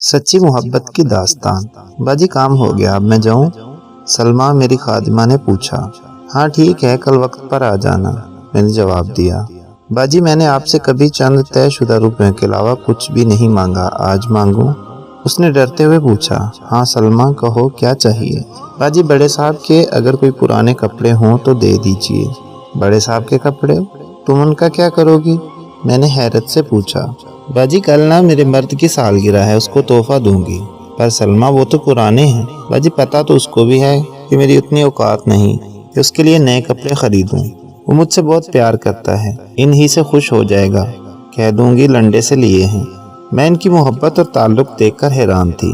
سچی محبت کی داستان۔ باجی کام ہو گیا، اب میں جاؤں؟ سلمہ میری خادمہ نے پوچھا۔ ہاں ٹھیک ہے، کل وقت پر آ جانا، میں نے جواب دیا۔ باجی میں نے آپ سے کبھی چند طے شدہ روپیوں کے علاوہ کچھ بھی نہیں مانگا، آج مانگوں؟ اس نے ڈرتے ہوئے پوچھا۔ ہاں سلمہ کہو کیا چاہیے؟ باجی بڑے صاحب کے اگر کوئی پرانے کپڑے ہوں تو دے دیجیے۔ بڑے صاحب کے کپڑے؟ تم ان کا کیا کرو گی؟ میں نے حیرت سے پوچھا۔ باجی کل نہ میرے مرد کی سالگرہ ہے، اس کو تحفہ دوں گی۔ پر سلمہ وہ تو پرانے ہیں۔ باجی پتہ تو اس کو بھی ہے کہ میری اتنی اوقات نہیں کہ اس کے لیے نئے کپڑے خریدوں۔ وہ مجھ سے بہت پیار کرتا ہے، انہی سے خوش ہو جائے گا، کہہ دوں گی لنڈے سے لیے ہیں۔ میں ان کی محبت اور تعلق دیکھ کر حیران تھی۔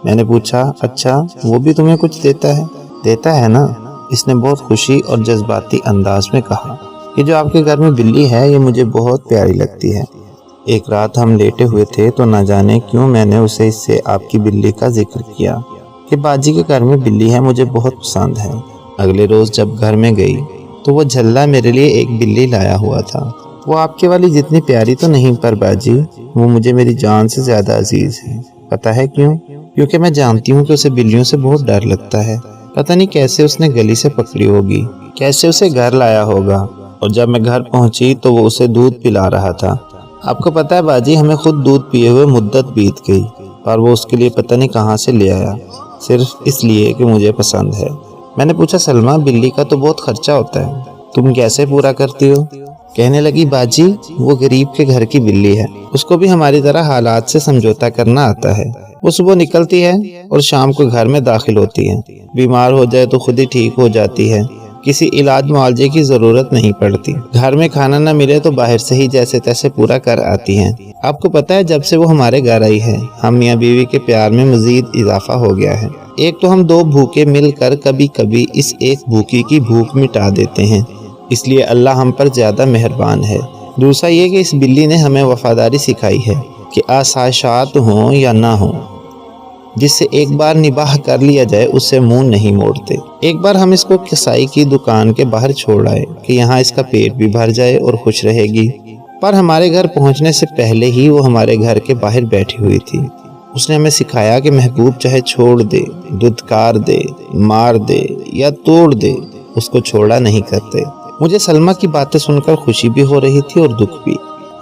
میں نے پوچھا، اچھا وہ بھی تمہیں کچھ دیتا ہے؟ دیتا ہے نا، اس نے بہت خوشی اور جذباتی انداز میں کہا۔ یہ جو آپ کے گھر میں بلی ہے یہ مجھے بہت پیاری لگتی ہے۔ ایک رات ہم لیٹے ہوئے تھے تو نہ جانے کیوں میں نے اسے اس سے آپ کی بلی کا ذکر کیا کہ باجی کے گھر میں بلی ہے، مجھے بہت پسند ہے۔ اگلے روز جب گھر میں گئی تو وہ جھلا میرے لیے ایک بلی لایا ہوا تھا۔ وہ آپ کے والی جتنی پیاری تو نہیں، پر باجی وہ مجھے میری جان سے زیادہ عزیز ہے۔ پتہ ہے کیوں؟ کیونکہ میں جانتی ہوں کہ اسے بلیوں سے بہت ڈر لگتا ہے۔ پتہ نہیں کیسے اس نے گلی سے پکڑی ہوگی، کیسے اسے گھر لایا ہوگا، اور جب میں گھر پہنچی تو وہ اسے دودھ پلا رہا تھا۔ آپ کو پتہ ہے باجی ہمیں خود دودھ پیے ہوئے مدت بیت گئی، پر وہ اس کے لیے پتہ نہیں کہاں سے لے آیا، صرف اس لیے کہ مجھے پسند ہے۔ میں نے پوچھا، سلمہ بلی کا تو بہت خرچہ ہوتا ہے، تم کیسے پورا کرتی ہو؟ کہنے لگی، باجی وہ غریب کے گھر کی بلی ہے، اس کو بھی ہماری طرح حالات سے سمجھوتا کرنا آتا ہے۔ وہ صبح نکلتی ہے اور شام کو گھر میں داخل ہوتی ہے، بیمار ہو جائے تو خود ہی ٹھیک ہو جاتی ہے، کسی علاج معالجے کی ضرورت نہیں پڑتی۔ گھر میں کھانا نہ ملے تو باہر سے ہی جیسے تیسے پورا کر آتی ہیں۔ آپ کو پتہ ہے جب سے وہ ہمارے گھر آئی ہے ہم میاں بیوی کے پیار میں مزید اضافہ ہو گیا ہے۔ ایک تو ہم دو بھوکے مل کر کبھی کبھی اس ایک بھوکی کی بھوک مٹا دیتے ہیں، اس لیے اللہ ہم پر زیادہ مہربان ہے۔ دوسرا یہ کہ اس بلی نے ہمیں وفاداری سکھائی ہے کہ آسائشات ہوں یا نہ ہوں، جس سے ایک بار نباہ کر لیا جائے اس سے منہ نہیں موڑتے۔ ایک بار ہم اس کو کسائی کی دکان کے باہر چھوڑ آئے کہ یہاں اس کا پیٹ بھی بھر جائے اور خوش رہے گی، پر ہمارے گھر پہنچنے سے پہلے ہی وہ ہمارے گھر کے باہر بیٹھی ہوئی تھی۔ اس نے ہمیں سکھایا کہ محبوب چاہے چھوڑ دے، دھتکار دے، مار دے یا توڑ دے، اس کو چھوڑا نہیں کرتے۔ مجھے سلمہ کی باتیں سن کر خوشی بھی ہو رہی تھی اور دکھ بھی۔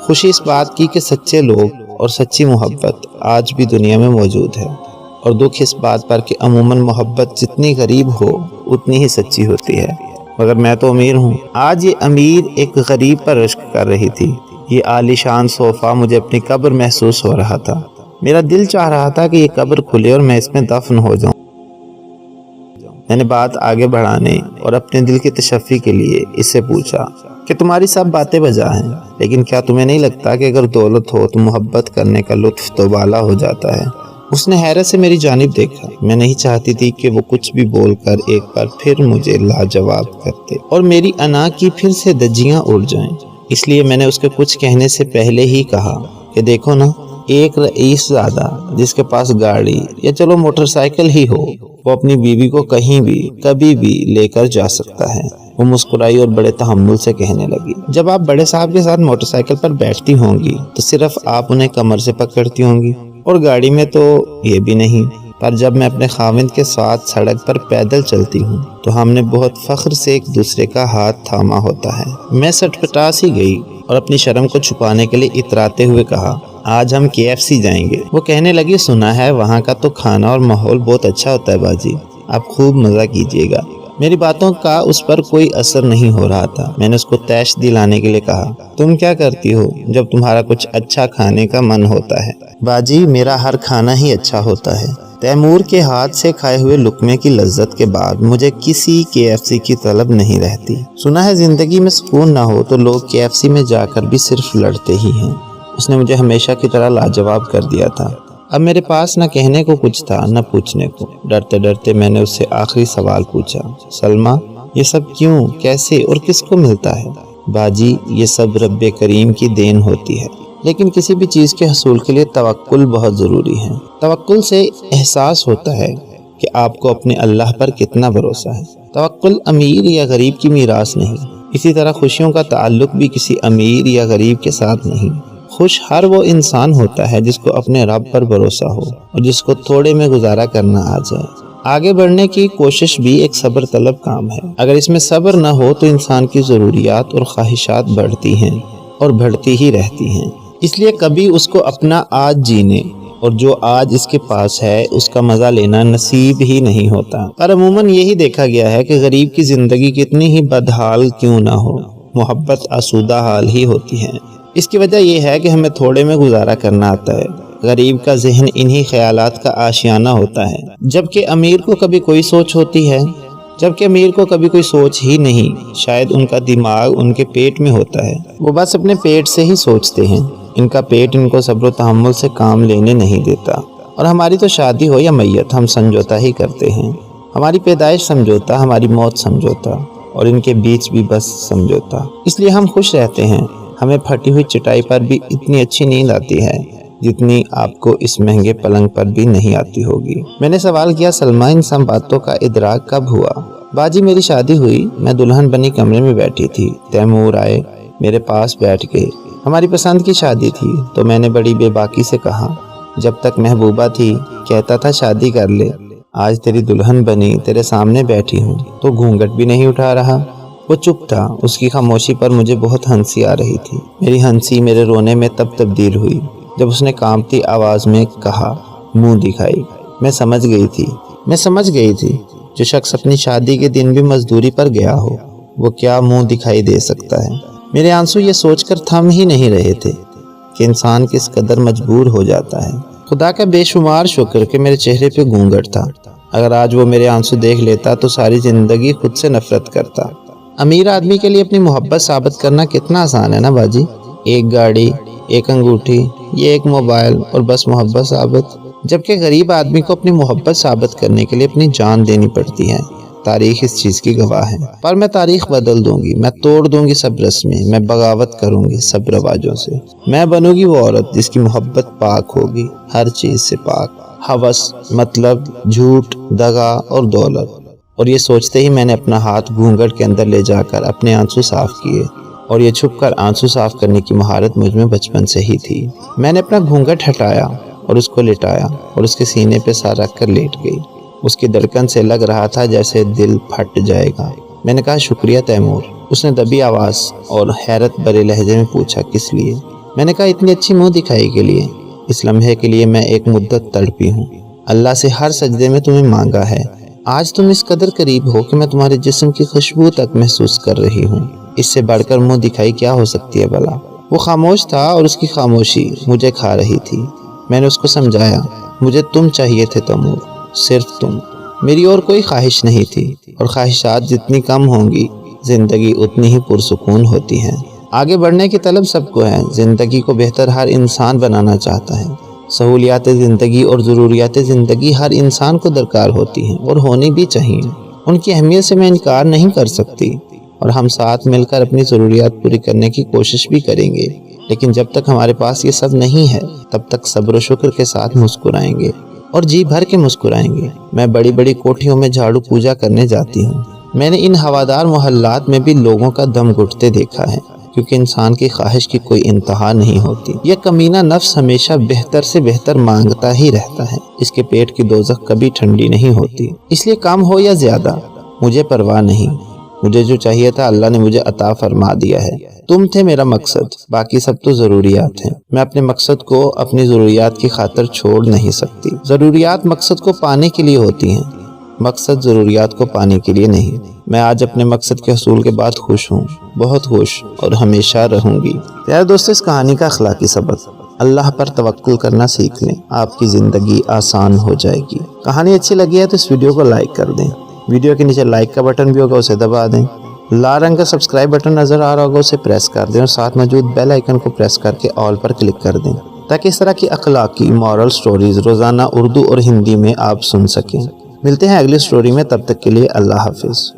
خوشی اس بات کی کہ سچے لوگ اور سچی محبت آج بھی دنیا میں موجود ہے، اور دکھ اس بات پر کہ عموماً محبت جتنی غریب ہو اتنی ہی سچی ہوتی ہے۔ مگر میں تو امیر ہوں۔ آج یہ امیر ایک غریب پر عشق کر رہی تھی۔ یہ عالی شان صوفہ مجھے اپنی قبر محسوس ہو رہا تھا۔ میرا دل چاہ رہا تھا کہ یہ قبر کھلے اور میں اس میں دفن ہو جاؤں۔ میں نے بات آگے بڑھانے اور اپنے دل کی تشفی کے لیے اس سے پوچھا کہ تمہاری سب باتیں بجا ہیں، لیکن کیا تمہیں نہیں لگتا کہ اگر دولت ہو تو محبت کرنے کا لطف تو بالا ہو جاتا ہے؟ اس نے حیرت سے میری جانب دیکھا۔ میں نہیں چاہتی تھی کہ وہ کچھ بھی بول کر ایک بار پھر مجھے لاجواب کرتے اور میری انا کی پھر سے دجیاں اڑ جائیں، اس لیے میں نے اس کے کچھ کہنے سے پہلے ہی کہا کہ دیکھو نا، ایک رئیس زادہ جس کے پاس گاڑی یا چلو موٹر سائیکل ہی ہو، وہ اپنی بیوی کو کہیں بھی کبھی بھی لے کر جا سکتا ہے۔ وہ مسکرائی اور بڑے تحمل سے کہنے لگی، جب آپ بڑے صاحب کے ساتھ موٹر سائیکل پر بیٹھتی ہوں گی تو صرف آپ انہیں کمر سے پکڑتی ہوں گی، اور گاڑی میں تو یہ بھی نہیں، پر جب میں اپنے خاوند کے ساتھ سڑک پر پیدل چلتی ہوں تو ہم نے بہت فخر سے ایک دوسرے کا ہاتھ تھاما ہوتا ہے۔ میں سٹپٹا سی گئی اور اپنی شرم کو چھپانے کے لیے اتراتے ہوئے کہا، آج ہم KFC جائیں گے۔ وہ کہنے لگی، سنا ہے وہاں کا تو کھانا اور ماحول بہت اچھا ہوتا ہے باجی، آپ خوب مزہ کیجیے گا۔ میری باتوں کا اس پر کوئی اثر نہیں ہو رہا تھا۔ میں نے اس کو تیش دلانے کے لیے کہا، تم کیا کرتی ہو جب تمہارا کچھ اچھا کھانے کا من ہوتا ہے؟ باجی میرا ہر کھانا ہی اچھا ہوتا ہے۔ تیمور کے ہاتھ سے کھائے ہوئے لقمے کی لذت کے بعد مجھے کسی KFC کی طلب نہیں رہتی۔ سنا ہے زندگی میں سکون نہ ہو تو لوگ KFC میں جا کر بھی صرف لڑتے ہی ہیں۔ اس نے مجھے ہمیشہ کی طرح لاجواب کر دیا تھا۔ اب میرے پاس نہ کہنے کو کچھ تھا نہ پوچھنے کو۔ ڈرتے ڈرتے میں نے اس سے آخری سوال پوچھا، سلمہ یہ سب کیوں، کیسے اور کس کو ملتا ہے؟ باجی یہ سب رب کریم کی دین ہوتی ہے، لیکن کسی بھی چیز کے حصول کے لیے توکل بہت ضروری ہے۔ توکل سے احساس ہوتا ہے کہ آپ کو اپنے اللہ پر کتنا بھروسہ ہے۔ توکل امیر یا غریب کی میراث نہیں، اسی طرح خوشیوں کا تعلق بھی کسی امیر یا غریب کے ساتھ نہیں، خوش ہر وہ انسان ہوتا ہے جس کو اپنے رب پر بھروسہ ہو اور جس کو تھوڑے میں گزارا کرنا آ جائے۔ آگے بڑھنے کی کوشش بھی ایک صبر طلب کام ہے۔ اگر اس میں صبر نہ ہو تو انسان کی ضروریات اور خواہشات بڑھتی ہیں اور بڑھتی ہی رہتی ہیں۔ اس لیے کبھی اس کو اپنا آج جینے اور جو آج اس کے پاس ہے اس کا مزہ لینا نصیب ہی نہیں ہوتا۔ پر عموماً یہی دیکھا گیا ہے کہ غریب کی زندگی کتنی ہی بدحال کیوں نہ ہو، محبت آسودہ حال ہی ہوتی ہے۔ اس کی وجہ یہ ہے کہ ہمیں تھوڑے میں گزارا کرنا آتا ہے۔ غریب کا ذہن انہی خیالات کا آشیانہ ہوتا ہے، جبکہ امیر کو کبھی کوئی سوچ ہوتی ہے، جبکہ امیر کو کبھی کوئی سوچ ہی نہیں۔ شاید ان کا دماغ ان کے پیٹ میں ہوتا ہے، وہ بس اپنے پیٹ سے ہی سوچتے ہیں۔ ان کا پیٹ ان کو صبر و تحمل سے کام لینے نہیں دیتا۔ اور ہماری تو شادی ہو یا میت ہم سمجھوتا ہی کرتے ہیں۔ ہماری پیدائش سمجھوتا، ہماری موت سمجھوتا، اور ان کے بیچ بھی بس سمجھوتا۔ اس لیے ہم خوش رہتے ہیں۔ ہمیں پھٹی ہوئی چٹائی پر بھی اتنی اچھی نیند آتی ہے جتنی آپ کو اس مہنگے پلنگ پر بھی نہیں آتی ہوگی۔ میں نے سوال کیا، سلمہ ان سب باتوں کا ادراک کب ہوا؟ باجی میری شادی ہوئی، میں دلہن بنی کمرے میں بیٹھی تھی، تیمور آئے، میرے پاس بیٹھ گئے۔ ہماری پسند کی شادی تھی تو میں نے بڑی بے باکی سے کہا، جب تک محبوبہ تھی کہتا تھا شادی کر لے، آج تیری دلہن بنی تیرے سامنے بیٹھی ہوں تو گھونگھٹ بھی نہیں اٹھا رہا۔ وہ چپ تھا، اس کی خاموشی پر مجھے بہت ہنسی آ رہی تھی۔ میری ہنسی میرے رونے میں تب تبدیل ہوئی جب اس نے کانپتی آواز میں کہا، منہ دکھائی۔ میں سمجھ گئی تھی جو شخص اپنی شادی کے دن بھی مزدوری پر گیا ہو وہ کیا منہ دکھائی دے سکتا ہے۔ میرے آنسو یہ سوچ کر تھم ہی نہیں رہے تھے کہ انسان کس قدر مجبور ہو جاتا ہے۔ خدا کا بے شمار شکر کہ میرے چہرے پہ گھونگھٹ تھا۔ اگر آج وہ میرے آنسو دیکھ لیتا تو ساری زندگی خود سے نفرت کرتا۔ امیر آدمی کے لیے اپنی محبت ثابت کرنا کتنا آسان ہے نا باجی، ایک گاڑی، ایک انگوٹھی، یہ ایک موبائل اور بس محبت ثابت۔ جبکہ غریب آدمی کو اپنی محبت ثابت کرنے کے لیے اپنی جان دینی پڑتی ہے۔ تاریخ اس چیز کی گواہ ہے۔ پر میں تاریخ بدل دوں گی، میں توڑ دوں گی سب رسمیں، میں بغاوت کروں گی سب رواجوں سے۔ میں بنوں گی وہ عورت جس کی محبت پاک ہوگی، ہر چیز سے پاک، ہوس، مطلب، جھوٹ، دغا اور دولت۔ اور یہ سوچتے ہی میں نے اپنا ہاتھ گھونگھٹ کے اندر لے جا کر اپنے آنسو صاف کیے، اور یہ چھپ کر آنسو صاف کرنے کی مہارت مجھ میں بچپن سے ہی تھی۔ میں نے اپنا گھونگھٹ ہٹایا اور اس کو لٹایا اور اس کے سینے پہ سر رکھ کر لیٹ گئی۔ اس کی دھڑکن سے لگ رہا تھا جیسے دل پھٹ جائے گا۔ میں نے کہا، شکریہ تیمور۔ اس نے دبی آواز اور حیرت بھرے لہجے میں پوچھا، کس لیے؟ میں نے کہا، اتنی اچھی منہ دکھائی کے لیے۔ اس لمحے کے لیے میں ایک مدت تڑپی ہوں، اللہ سے ہر سجدے میں تمہیں مانگا ہے۔ آج تم اس قدر قریب ہو کہ میں تمہارے جسم کی خوشبو تک محسوس کر رہی ہوں۔ اس سے بڑھ کر منہ دکھائی کیا ہو سکتی ہے بھلا؟ وہ خاموش تھا اور اس کی خاموشی مجھے کھا رہی تھی۔ میں نے اس کو سمجھایا، مجھے تم چاہیے تھے تیمور، صرف تم۔ میری اور کوئی خواہش نہیں تھی، اور خواہشات جتنی کم ہوں گی زندگی اتنی ہی پرسکون ہوتی ہے۔ آگے بڑھنے کی طلب سب کو ہے، زندگی کو بہتر ہر انسان بنانا چاہتا ہے۔ سہولیات زندگی اور ضروریات زندگی ہر انسان کو درکار ہوتی ہیں اور ہونی بھی چاہیے۔ ان کی اہمیت سے میں انکار نہیں کر سکتی، اور ہم ساتھ مل کر اپنی ضروریات پوری کرنے کی کوشش بھی کریں گے۔ لیکن جب تک ہمارے پاس یہ سب نہیں ہے تب تک صبر و شکر کے ساتھ مسکرائیں گے اور جی بھر کے مسکرائیں گے۔ میں بڑی بڑی کوٹھیوں میں جھاڑو پوجا کرنے جاتی ہوں۔ میں نے ان ہوادار محلات میں بھی لوگوں کا دم گھٹتے دیکھا ہے، کیونکہ انسان کی خواہش کی کوئی انتہا نہیں ہوتی۔ یہ کمینہ نفس ہمیشہ بہتر سے بہتر مانگتا ہی رہتا ہے، اس کے پیٹ کی دوزخ کبھی ٹھنڈی نہیں ہوتی۔ اس لیے کم ہو یا زیادہ مجھے پرواہ نہیں، مجھے جو چاہیے تھا اللہ نے مجھے عطا فرما دیا ہے۔ تم تھے میرا مقصد، باقی سب تو ضروریات ہیں۔ میں اپنے مقصد کو اپنی ضروریات کی خاطر چھوڑ نہیں سکتی۔ ضروریات مقصد کو پانے کے لیے ہوتی ہیں، مقصد ضروریات کو پانے کے لیے نہیں۔ میں آج اپنے مقصد کے حصول کے بعد خوش ہوں، بہت خوش، اور ہمیشہ رہوں گی۔ پیارے دوستو، اس کہانی کا اخلاقی سبق، اللہ پر توکل کرنا سیکھ لیں، آپ کی زندگی آسان ہو جائے گی۔ کہانی اچھی لگی ہے تو اس ویڈیو کو لائک کر دیں، ویڈیو کے نیچے لائک کا بٹن بھی ہوگا، اسے دبا دیں۔ لال رنگ کا سبسکرائب بٹن نظر آ رہا ہوگا، اسے پریس کر دیں، اور ساتھ موجود بیل آئیکن کو پریس کر کے آل پر کلک کر دیں، تاکہ اس طرح کی اخلاقی مورل سٹوریز روزانہ اردو اور ہندی میں آپ سن سکیں۔ ملتے ہیں اگلی سٹوری میں، تب تک کے لیے اللہ حافظ۔